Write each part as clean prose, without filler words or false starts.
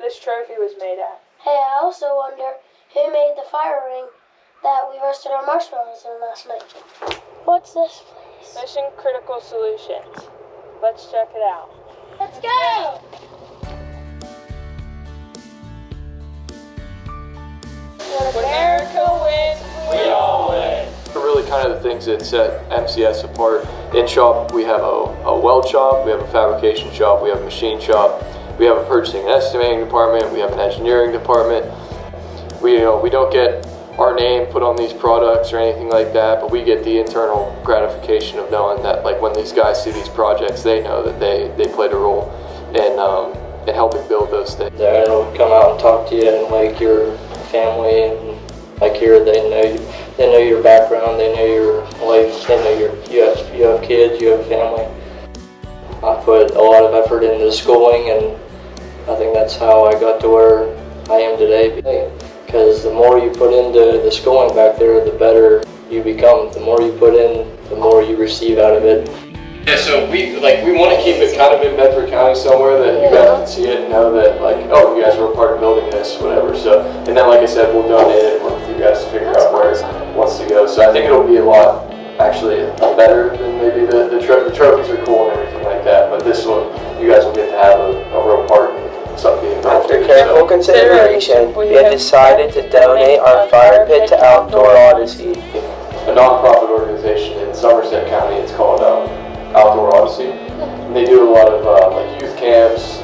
this trophy was made at. Hey, I also wonder who made the fire ring that we roasted our marshmallows in last night. What's this place? Mission Critical Solutions. Let's check it out. Let's go! When America wins, we all win. Really kind of the things that set MCS apart. In shop, we have a weld shop, we have a fabrication shop, we have a machine shop, we have a purchasing and estimating department, we have an engineering department. We don't get our name put on these products or anything like that, but we get the internal gratification of knowing that, like, when these guys see these projects, they know that they played a role in helping build those things. They'll come out and talk to you and like your family, and like here they know your background, they know your life, they know you have kids, you have family. I put a lot of effort into schooling, and I think that's how I got to where I am today. Because the more you put into the schooling back there, the better you become. The more you put in, the more you receive out of it. Yeah, so we want to keep it kind of in Bedford County somewhere that you guys can see it and know that, like, oh, you guys were a part of building this, whatever. So, and then, like I said, we'll donate it and work with you guys to figure out where it wants to go. So I think it'll be a lot, actually, better than maybe the trophies are cool and everything like that. But this one, you guys will get to have a real part in something. After careful consideration, we have decided to donate our fire pit to Outdoor Odyssey, a nonprofit organization in Somerset County. It's called Outdoor Odyssey. And they do a lot of like youth camps.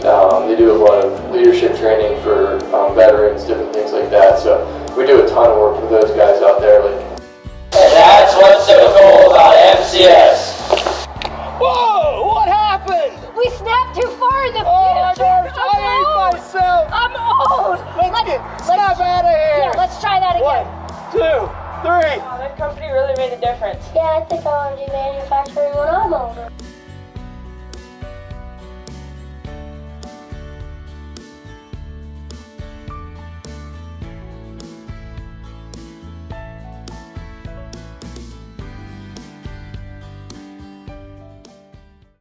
They do a lot of leadership training for veterans, different things like that. So we do a ton of work with those guys out there. And that's what's so cool about MCS. Whoa! What happened? We snapped too far in the Oh my future. gosh! I ate myself. I'm old. Snap out of here. Yeah, let's try that again. 1, 2, 3. Wow, that company really made a difference. Yeah, I think I want to do manufacturing when I'm older.